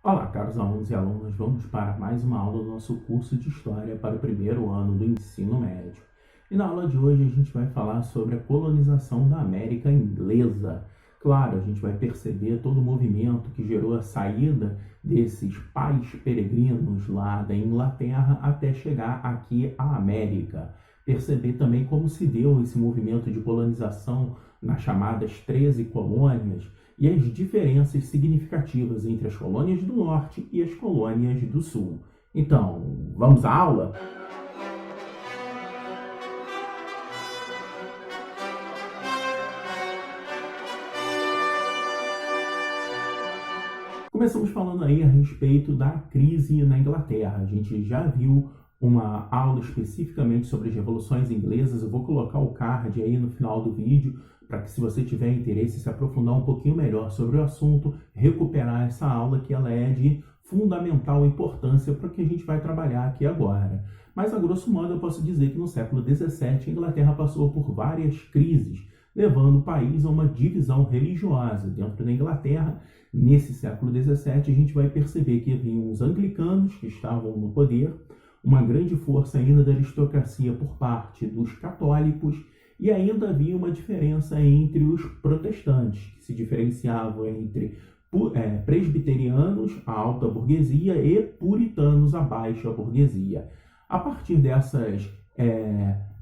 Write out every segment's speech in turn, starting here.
Olá, caros alunos e alunas, vamos para mais uma aula do nosso curso de História para o primeiro ano do ensino médio. E na aula de hoje a gente vai falar sobre a colonização da América Inglesa. Claro, a gente vai perceber todo o movimento que gerou a saída desses pais peregrinos lá da Inglaterra até chegar aqui à América. Perceber também como se deu esse movimento de colonização nas chamadas 13 colônias, e as diferenças significativas entre as colônias do Norte e as colônias do Sul. Então, vamos à aula? Começamos falando aí a respeito da crise na Inglaterra. A gente já viu uma aula especificamente sobre as revoluções inglesas. Eu vou colocar o card aí no final do vídeo para que, se você tiver interesse, se aprofundar um pouquinho melhor sobre o assunto, recuperar essa aula, que ela é de fundamental importância para o que a gente vai trabalhar aqui agora. Mas, a grosso modo, eu posso dizer que no século XVII a Inglaterra passou por várias crises, levando o país a uma divisão religiosa. Dentro da Inglaterra, nesse século XVII, a gente vai perceber que haviam os anglicanos, que estavam no poder, uma grande força ainda da aristocracia por parte dos católicos, e ainda havia uma diferença entre os protestantes, que se diferenciavam entre presbiterianos, a alta burguesia, e puritanos, a baixa burguesia. A partir dessas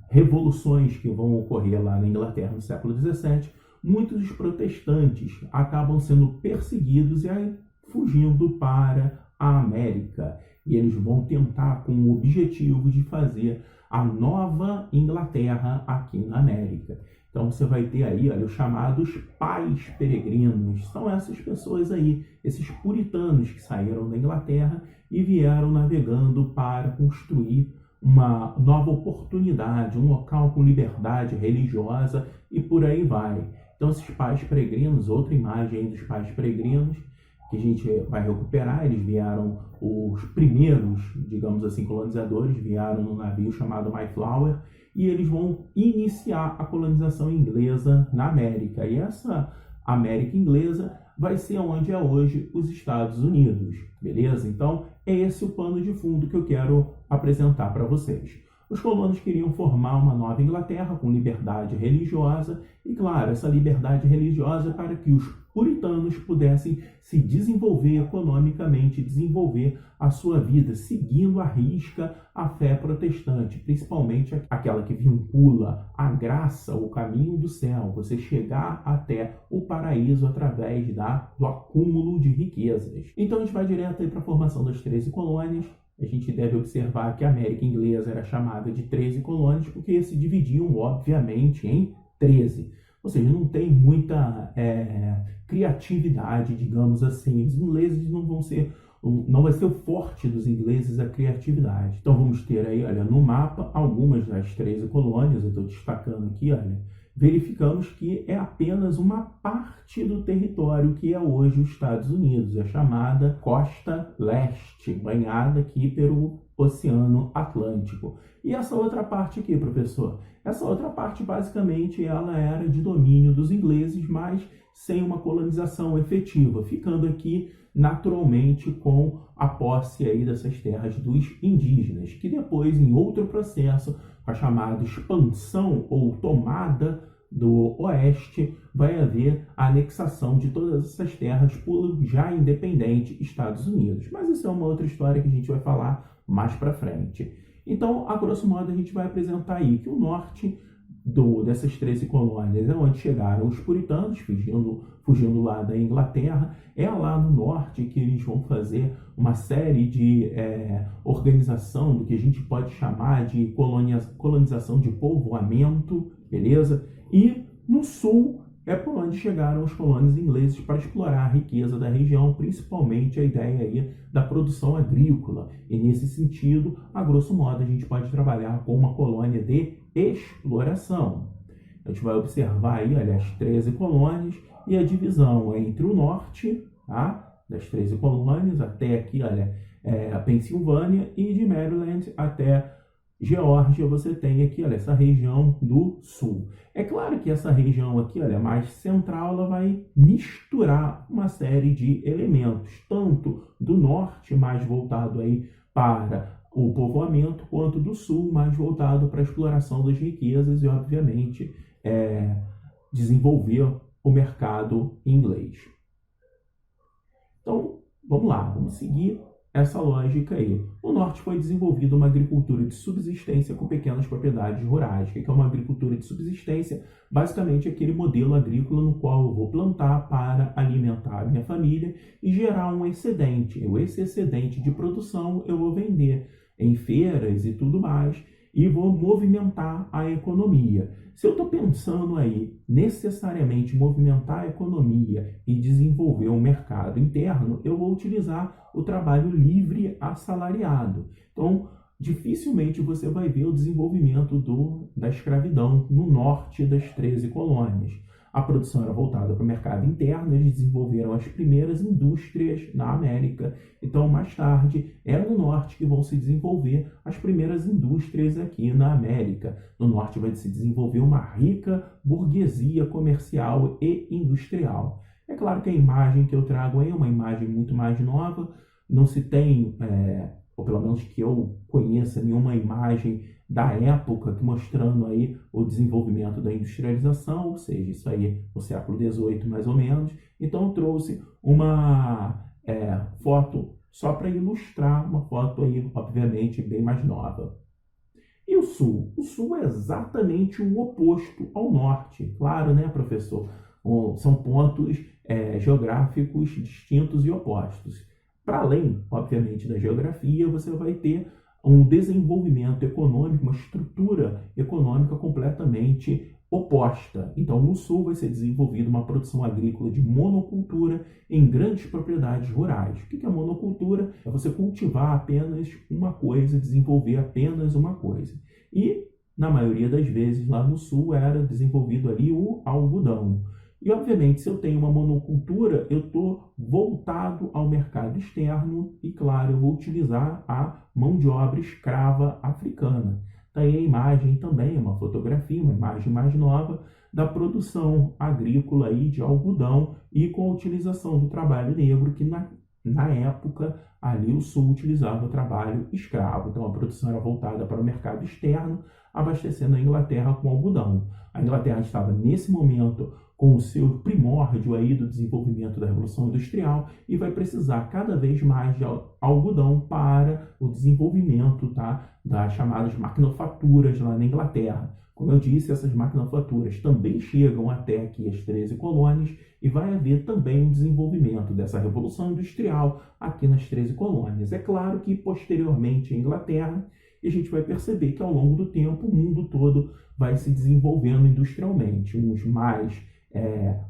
revoluções que vão ocorrer lá na Inglaterra no século XVII, muitos dos protestantes acabam sendo perseguidos e aí fugindo para a América. E eles vão tentar com o objetivo de fazer a nova Inglaterra aqui na América. Então você vai ter aí, olha, os chamados pais peregrinos. São essas pessoas aí, esses puritanos que saíram da Inglaterra e vieram navegando para construir uma nova oportunidade, um local com liberdade religiosa e por aí vai. Então esses pais peregrinos, outra imagem aí dos pais peregrinos, que a gente vai recuperar, eles vieram, os primeiros, digamos assim, colonizadores, vieram num navio chamado Mayflower, e eles vão iniciar a colonização inglesa na América. E essa América inglesa vai ser onde é hoje os Estados Unidos, beleza? Então, é esse o pano de fundo que eu quero apresentar para vocês. Os colonos queriam formar uma nova Inglaterra com liberdade religiosa e, claro, essa liberdade religiosa para que os puritanos pudessem se desenvolver economicamente, desenvolver a sua vida, seguindo à risca a fé protestante, principalmente aquela que vincula a graça, o caminho do céu, você chegar até o paraíso através do acúmulo de riquezas. Então a gente vai direto para a formação das 13 colônias. A gente deve observar que a América Inglesa era chamada de 13 colônias porque se dividiam, obviamente, em 13. Ou seja, não tem muita criatividade, digamos assim. Os ingleses não vai ser o forte dos ingleses a criatividade. Então vamos ter aí, olha, no mapa, algumas das 13 colônias, eu estou destacando aqui, olha, verificamos que é apenas uma parte do território que é hoje os Estados Unidos, a chamada Costa Leste, banhada aqui pelo Oceano Atlântico. E essa outra parte aqui, professor? Essa outra parte, basicamente, ela era de domínio dos ingleses, mas sem uma colonização efetiva, ficando aqui naturalmente com a posse aí dessas terras dos indígenas, que depois, em outro processo, a chamada expansão ou tomada do oeste, vai haver a anexação de todas essas terras por já independente Estados Unidos. Mas isso é uma outra história que a gente vai falar mais para frente. Então, a grosso modo, a gente vai apresentar aí que o norte dessas 13 colônias é onde chegaram os puritanos, fugindo lá da Inglaterra. É lá no norte que eles vão fazer uma série de organização do que a gente pode chamar de colonização de povoamento, beleza? E no sul é por onde chegaram os colonos ingleses para explorar a riqueza da região, principalmente a ideia aí da produção agrícola. E nesse sentido, a grosso modo, a gente pode trabalhar com uma colônia de exploração. A gente vai observar aí, olha, as 13 colônias e a divisão entre o norte, tá, das 13 colônias, até aqui, olha, a Pensilvânia, e de Maryland até Geórgia, você tem aqui, olha, essa região do sul. É claro que essa região aqui, olha, mais central, ela vai misturar uma série de elementos, tanto do norte, mais voltado aí para o povoamento, quanto do sul, mais voltado para a exploração das riquezas e, obviamente, desenvolver o mercado inglês. Então, vamos lá, vamos seguir essa lógica aí. No norte foi desenvolvida uma agricultura de subsistência com pequenas propriedades rurais. O que é uma agricultura de subsistência? Basicamente aquele modelo agrícola no qual eu vou plantar para alimentar a minha família e gerar um excedente. Esse excedente de produção eu vou vender em feiras e tudo mais e vou movimentar a economia. Se eu estou pensando aí necessariamente movimentar a economia e desenvolver um mercado interno, eu vou utilizar o trabalho livre assalariado. Então, dificilmente você vai ver o desenvolvimento da escravidão no norte das 13 colônias. A produção era voltada para o mercado interno, eles desenvolveram as primeiras indústrias na América. Então, mais tarde, é no norte que vão se desenvolver as primeiras indústrias aqui na América. No norte vai se desenvolver uma rica burguesia comercial e industrial. É claro que a imagem que eu trago aí é uma imagem muito mais nova, não se tem, ou pelo menos que eu conheça, nenhuma imagem da época mostrando aí o desenvolvimento da industrialização, ou seja, isso aí no século XVIII mais ou menos. Então eu trouxe uma foto só para ilustrar, uma foto aí obviamente bem mais nova. E o sul? O sul é exatamente o oposto ao norte. Claro, né, professor? São pontos geográficos distintos e opostos. Para além, obviamente, da geografia, você vai ter um desenvolvimento econômico, uma estrutura econômica completamente oposta. Então, no sul vai ser desenvolvida uma produção agrícola de monocultura em grandes propriedades rurais. O que é monocultura? É você cultivar apenas uma coisa, desenvolver apenas uma coisa. E, na maioria das vezes, lá no sul era desenvolvido ali o algodão. E, obviamente, se eu tenho uma monocultura, eu estou voltado ao mercado externo e, claro, eu vou utilizar a mão de obra escrava africana. Daí a imagem também é uma fotografia, uma imagem mais nova da produção agrícola aí de algodão e com a utilização do trabalho negro, que na época ali o sul utilizava o trabalho escravo. Então a produção era voltada para o mercado externo, abastecendo a Inglaterra com algodão. A Inglaterra estava nesse momento com o seu primórdio aí do desenvolvimento da Revolução Industrial e vai precisar cada vez mais de algodão para o desenvolvimento, das chamadas maquinofaturas lá na Inglaterra. Como eu disse, essas maquinofaturas também chegam até aqui as 13 colônias e vai haver também um desenvolvimento dessa Revolução Industrial aqui nas 13 colônias. É claro que posteriormente a Inglaterra, e a gente vai perceber que ao longo do tempo o mundo todo vai se desenvolvendo industrialmente, uns mais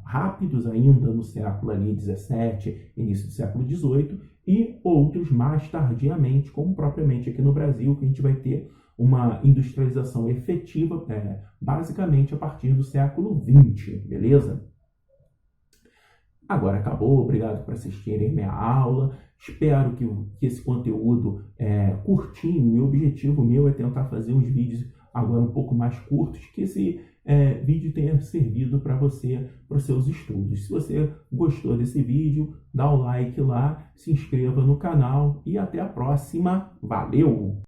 rápidos ainda no século ali 17, início do século 18, e outros mais tardiamente, como propriamente aqui no Brasil, que a gente vai ter uma industrialização efetiva, basicamente a partir do século 20, beleza? Agora acabou, obrigado por assistirem minha aula, espero que esse conteúdo curtinho, e o objetivo meu é tentar fazer uns vídeos agora um pouco mais curtos, que esse vídeo tenha servido para você, para os seus estudos. Se você gostou desse vídeo, dá o like lá, se inscreva no canal e até a próxima. Valeu!